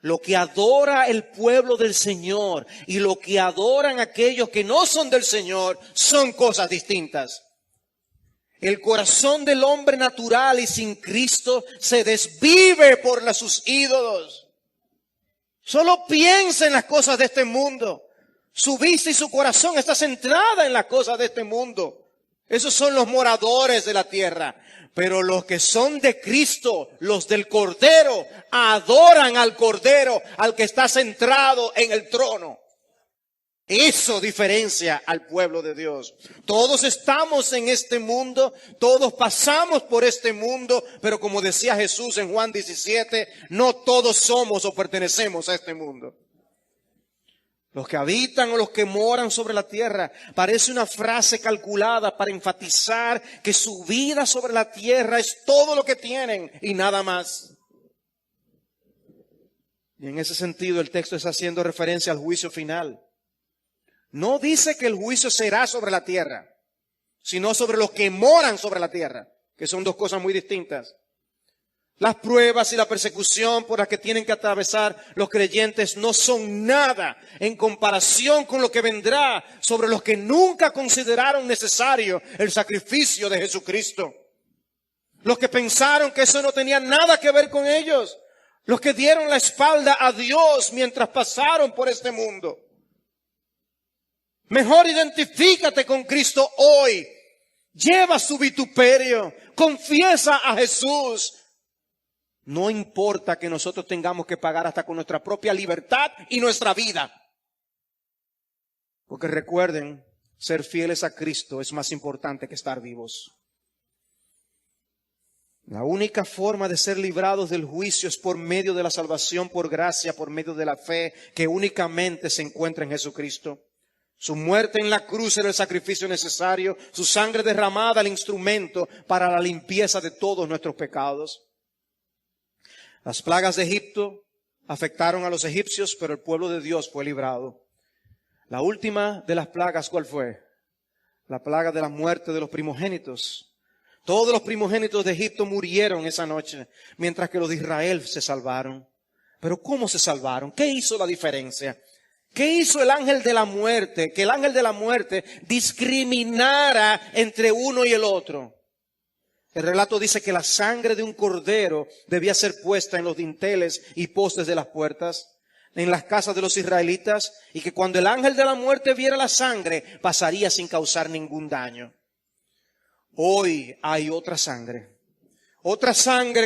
Lo que adora el pueblo del Señor y lo que adoran aquellos que no son del Señor son cosas distintas. El corazón del hombre natural y sin Cristo se desvive por sus ídolos. Solo piensa en las cosas de este mundo. Su vista y su corazón está centrada en las cosas de este mundo. Esos son los moradores de la tierra. Pero los que son de Cristo, los del Cordero, adoran al Cordero, al que está centrado en el trono. Eso diferencia al pueblo de Dios. Todos estamos en este mundo, todos pasamos por este mundo, pero como decía Jesús en Juan 17, no todos somos o pertenecemos a este mundo. Los que habitan o los que moran sobre la tierra, parece una frase calculada para enfatizar que su vida sobre la tierra es todo lo que tienen y nada más. Y en ese sentido el texto está haciendo referencia al juicio final. No dice que el juicio será sobre la tierra, sino sobre los que moran sobre la tierra, que son dos cosas muy distintas. Las pruebas y la persecución por las que tienen que atravesar los creyentes no son nada en comparación con lo que vendrá sobre los que nunca consideraron necesario el sacrificio de Jesucristo. Los que pensaron que eso no tenía nada que ver con ellos. Los que dieron la espalda a Dios mientras pasaron por este mundo. Mejor identifícate con Cristo hoy. Lleva su vituperio. Confiesa a Jesús. No importa que nosotros tengamos que pagar hasta con nuestra propia libertad y nuestra vida. Porque recuerden, ser fieles a Cristo es más importante que estar vivos. La única forma de ser librados del juicio es por medio de la salvación por gracia, por medio de la fe que únicamente se encuentra en Jesucristo. Su muerte en la cruz era el sacrificio necesario, su sangre derramada el instrumento para la limpieza de todos nuestros pecados. Las plagas de Egipto afectaron a los egipcios, pero el pueblo de Dios fue librado. La última de las plagas, ¿cuál fue? La plaga de la muerte de los primogénitos. Todos los primogénitos de Egipto murieron esa noche, mientras que los de Israel se salvaron. Pero ¿cómo se salvaron? ¿Qué hizo la diferencia? ¿Qué hizo el ángel de la muerte? Que el ángel de la muerte discriminara entre uno y el otro. El relato dice que la sangre de un cordero debía ser puesta en los dinteles y postes de las puertas, en las casas de los israelitas, y que cuando el ángel de la muerte viera la sangre, pasaría sin causar ningún daño. Hoy hay otra sangre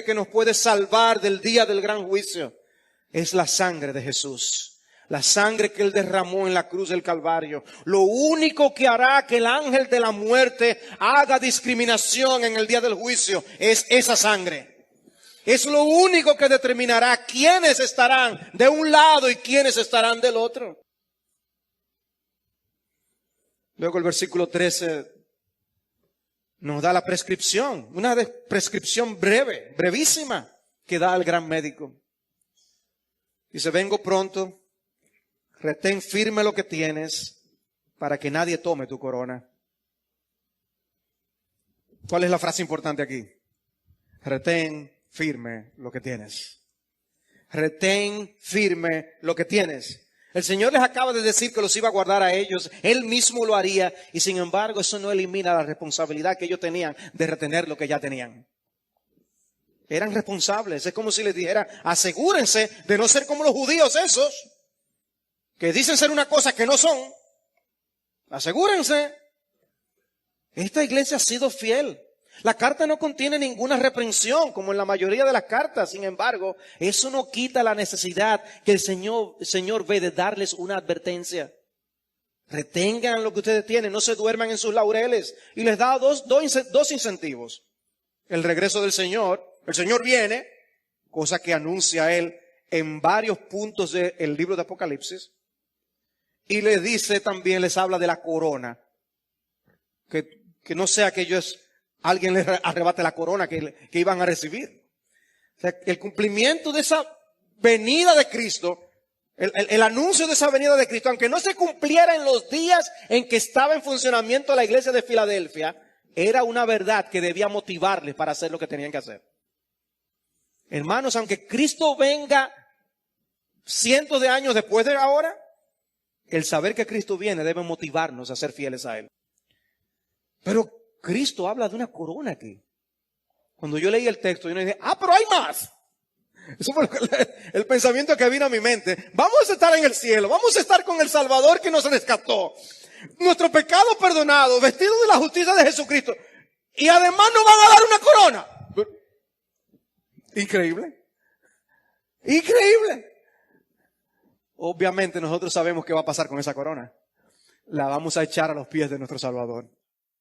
que nos puede salvar del día del gran juicio. Es la sangre de Jesús. La sangre que Él derramó en la cruz del Calvario. Lo único que hará que el ángel de la muerte haga discriminación en el día del juicio es esa sangre. Es lo único que determinará quiénes estarán de un lado y quiénes estarán del otro. Luego el versículo 13 nos da la prescripción. Una prescripción breve, brevísima, que da el gran médico. Dice, vengo pronto. Retén firme lo que tienes para que nadie tome tu corona. ¿Cuál es la frase importante aquí? Retén firme lo que tienes. Retén firme lo que tienes. El Señor les acaba de decir que los iba a guardar a ellos. Él mismo lo haría. Y sin embargo, eso no elimina la responsabilidad que ellos tenían de retener lo que ya tenían. Eran responsables. Es como si les dijera, asegúrense de no ser como los judíos esos, que dicen ser una cosa que no son. Asegúrense. Esta iglesia ha sido fiel. La carta no contiene ninguna reprensión, como en la mayoría de las cartas. Sin embargo, eso no quita la necesidad que el Señor ve de darles una advertencia. Retengan lo que ustedes tienen, no se duerman en sus laureles. Y les da dos incentivos. El regreso del Señor. El Señor viene, cosa que anuncia Él en varios puntos del libro de Apocalipsis. Y les dice también, les habla de la corona. Que no sea que alguien les arrebate la corona que iban a recibir. O sea, el cumplimiento de esa venida de Cristo, el anuncio de esa venida de Cristo, aunque no se cumpliera en los días en que estaba en funcionamiento la iglesia de Filadelfia, era una verdad que debía motivarles para hacer lo que tenían que hacer. Hermanos, aunque Cristo venga cientos de años después de ahora, el saber que Cristo viene debe motivarnos a ser fieles a Él. Pero Cristo habla de una corona aquí. Cuando yo leí el texto, yo dije, pero hay más. Eso fue el pensamiento que vino a mi mente. Vamos a estar en el cielo, vamos a estar con el Salvador que nos rescató. Nuestro pecado perdonado, vestido de la justicia de Jesucristo. Y además nos van a dar una corona. Increíble. Increíble. Obviamente nosotros sabemos qué va a pasar con esa corona. La vamos a echar a los pies de nuestro Salvador.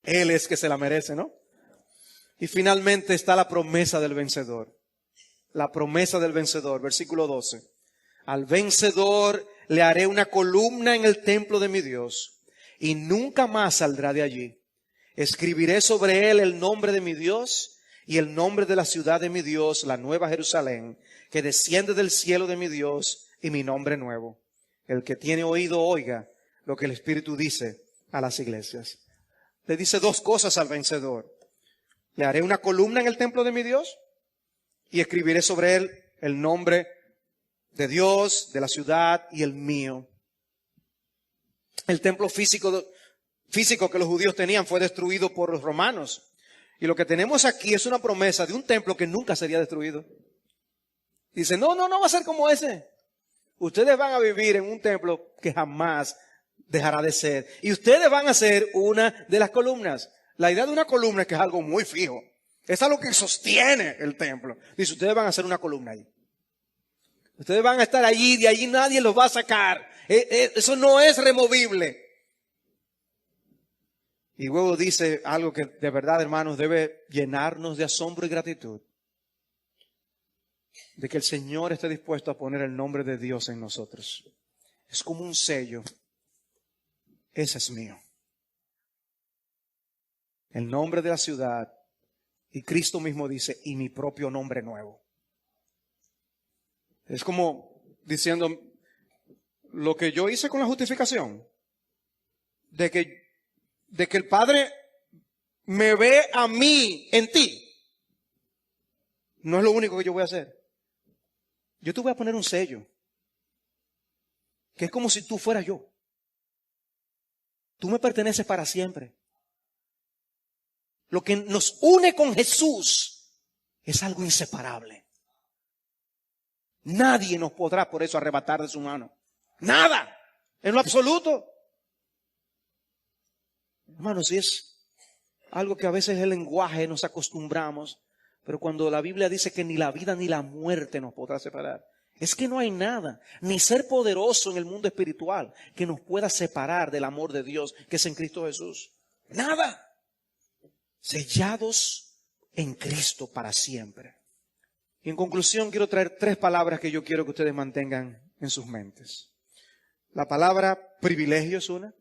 Él es que se la merece, ¿no? Y finalmente está la promesa del vencedor. La promesa del vencedor, versículo 12. Al vencedor le haré una columna en el templo de mi Dios y nunca más saldrá de allí. Escribiré sobre él el nombre de mi Dios y el nombre de la ciudad de mi Dios, la nueva Jerusalén, que desciende del cielo de mi Dios, y mi nombre nuevo. El que tiene oído oiga lo que el Espíritu dice a las iglesias. Le dice dos cosas al vencedor. Le haré una columna en el templo de mi Dios y escribiré sobre él el nombre de Dios, de la ciudad y el mío. El templo físico que los judíos tenían fue destruido por los romanos. Y lo que tenemos aquí es una promesa de un templo que nunca sería destruido. Dice, no va a ser como ese. Ustedes van a vivir en un templo que jamás dejará de ser. Y ustedes van a ser una de las columnas. La idea de una columna es que es algo muy fijo. Es algo que sostiene el templo. Dice, ustedes van a ser una columna ahí. Ustedes van a estar allí, de allí nadie los va a sacar. Eso no es removible. Y luego dice algo que de verdad, hermanos, debe llenarnos de asombro y gratitud. De que el Señor esté dispuesto a poner el nombre de Dios en nosotros. Es como un sello. Ese es mío. El nombre de la ciudad. Y Cristo mismo dice, y mi propio nombre nuevo. Es como diciendo, lo que yo hice con la justificación. De que el Padre me ve a mí en ti. No es lo único que yo voy a hacer. Yo te voy a poner un sello. Que es como si tú fueras yo. Tú me perteneces para siempre. Lo que nos une con Jesús es algo inseparable. Nadie nos podrá por eso arrebatar de su mano. Nada. En lo absoluto. Hermanos, si es algo que a veces el lenguaje nos acostumbramos. Pero cuando la Biblia dice que ni la vida ni la muerte nos podrá separar, es que no hay nada, ni ser poderoso en el mundo espiritual, que nos pueda separar del amor de Dios que es en Cristo Jesús. Nada. Sellados en Cristo para siempre. Y en conclusión quiero traer 3 palabras que yo quiero que ustedes mantengan en sus mentes. La palabra privilegio es una.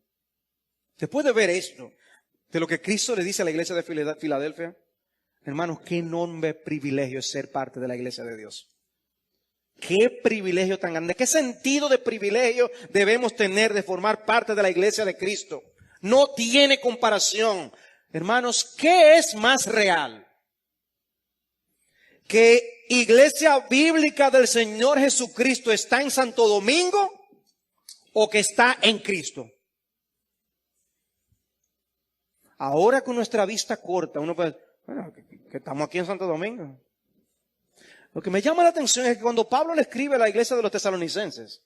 Después de ver esto, de lo que Cristo le dice a la iglesia de Filadelfia, hermanos, qué enorme privilegio es ser parte de la iglesia de Dios. Qué privilegio tan grande. ¿Qué sentido de privilegio debemos tener de formar parte de la iglesia de Cristo? No tiene comparación. Hermanos, ¿qué es más real? ¿Que Iglesia Bíblica del Señor Jesucristo está en Santo Domingo o que está en Cristo? Ahora con nuestra vista corta, uno puede... Bueno, que estamos aquí en Santo Domingo. Lo que me llama la atención es que cuando Pablo le escribe a la iglesia de los tesalonicenses,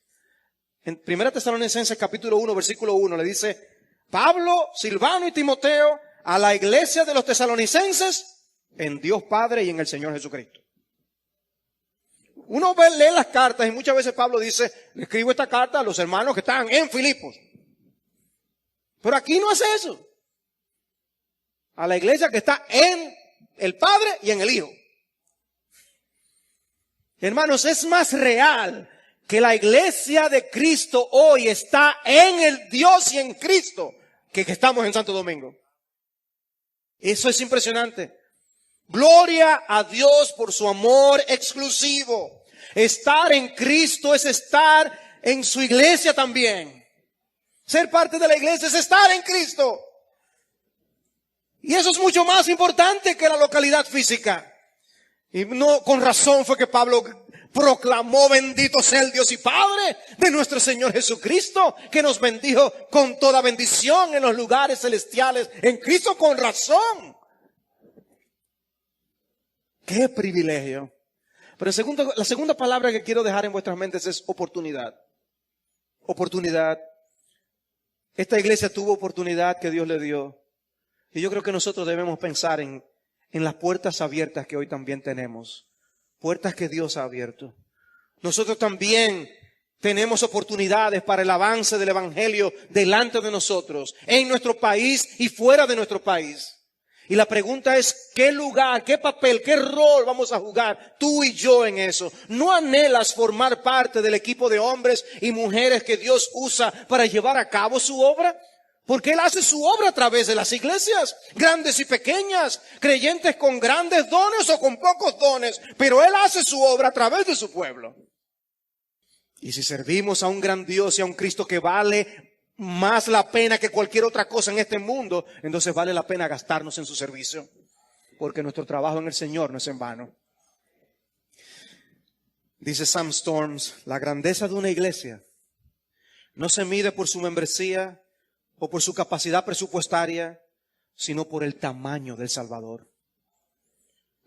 en 1 Tesalonicenses capítulo 1, versículo 1, le dice, Pablo, Silvano y Timoteo, a la iglesia de los tesalonicenses, en Dios Padre y en el Señor Jesucristo. Uno lee las cartas y muchas veces Pablo dice, le escribo esta carta a los hermanos que están en Filipos. Pero aquí no hace eso. A la iglesia que está en el Padre y en el Hijo. Hermanos, es más real que la iglesia de Cristo hoy está en el Dios y en Cristo que estamos en Santo Domingo. Eso es impresionante. Gloria a Dios por su amor exclusivo. Estar en Cristo es estar en su iglesia también. Ser parte de la iglesia es estar en Cristo. Y eso es mucho más importante que la localidad física. Y no, con razón fue que Pablo proclamó: bendito sea el Dios y Padre de nuestro Señor Jesucristo, que nos bendijo con toda bendición en los lugares celestiales en Cristo. Con razón. ¡Qué privilegio! Pero la segunda palabra que quiero dejar en vuestras mentes es oportunidad. Oportunidad. Esta iglesia tuvo oportunidad que Dios le dio. Y yo creo que nosotros debemos pensar en las puertas abiertas que hoy también tenemos. Puertas que Dios ha abierto. Nosotros también tenemos oportunidades para el avance del evangelio delante de nosotros, en nuestro país y fuera de nuestro país. Y la pregunta es, ¿qué lugar, qué papel, qué rol vamos a jugar tú y yo en eso? ¿No anhelas formar parte del equipo de hombres y mujeres que Dios usa para llevar a cabo su obra? Porque Él hace su obra a través de las iglesias, grandes y pequeñas, creyentes con grandes dones o con pocos dones, pero Él hace su obra a través de su pueblo. Y si servimos a un gran Dios y a un Cristo que vale más la pena que cualquier otra cosa en este mundo, entonces vale la pena gastarnos en su servicio, porque nuestro trabajo en el Señor no es en vano. Dice Sam Storms, la grandeza de una iglesia no se mide por su membresía o por su capacidad presupuestaria, sino por el tamaño del Salvador,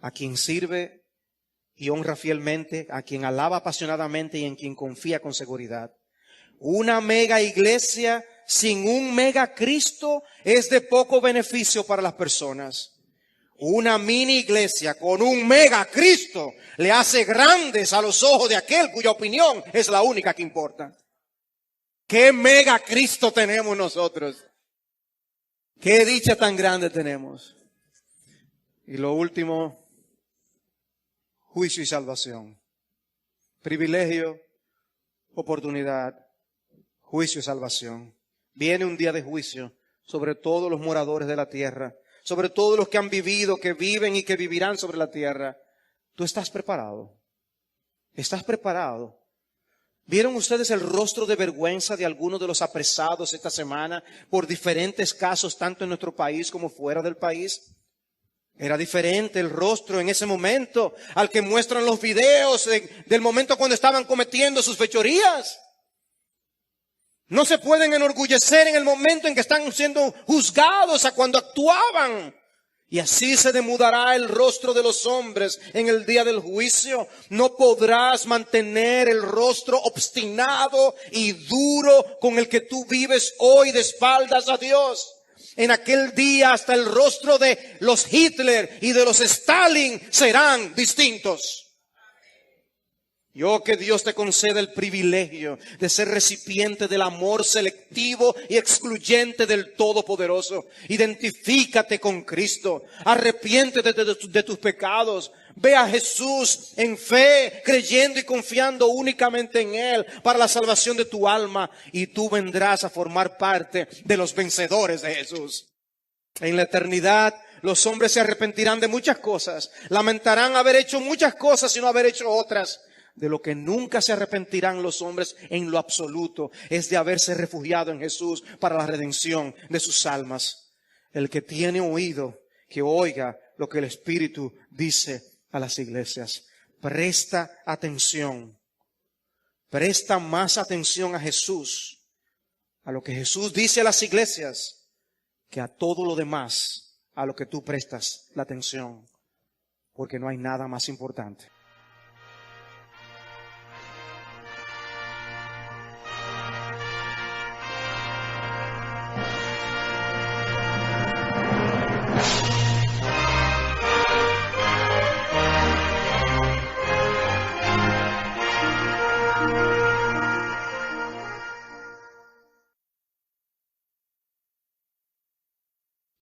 a quien sirve y honra fielmente, a quien alaba apasionadamente y en quien confía con seguridad. Una mega iglesia sin un mega Cristo es de poco beneficio para las personas. Una mini iglesia con un mega Cristo le hace grandes a los ojos de aquel cuya opinión es la única que importa. ¿Qué mega Cristo tenemos nosotros? ¿Qué dicha tan grande tenemos? Y lo último, juicio y salvación. Privilegio, oportunidad. Juicio y salvación. Viene un día de juicio sobre todos los moradores de la tierra, sobre todos los que han vivido, que viven y que vivirán sobre la tierra. ¿Tú estás preparado? ¿Estás preparado? ¿Vieron ustedes el rostro de vergüenza de algunos de los apresados esta semana por diferentes casos, tanto en nuestro país como fuera del país? Era diferente el rostro en ese momento al que muestran los videos del momento cuando estaban cometiendo sus fechorías. No se pueden enorgullecer en el momento en que están siendo juzgados a cuando actuaban. Y así se demudará el rostro de los hombres en el día del juicio. No podrás mantener el rostro obstinado y duro con el que tú vives hoy de espaldas a Dios. En aquel día hasta el rostro de los Hitler y de los Stalin serán distintos. Yo que Dios te conceda el privilegio de ser recipiente del amor selectivo y excluyente del Todopoderoso. Identifícate con Cristo. Arrepiéntete de tus pecados. Ve a Jesús en fe, creyendo y confiando únicamente en Él para la salvación de tu alma. Y tú vendrás a formar parte de los vencedores de Jesús. En la eternidad, los hombres se arrepentirán de muchas cosas. Lamentarán haber hecho muchas cosas y no haber hecho otras. De lo que nunca se arrepentirán los hombres en lo absoluto es de haberse refugiado en Jesús para la redención de sus almas. El que tiene oído, que oiga lo que el Espíritu dice a las iglesias. Presta atención. Presta más atención a Jesús, a lo que Jesús dice a las iglesias, que a todo lo demás a lo que tú prestas la atención. Porque no hay nada más importante.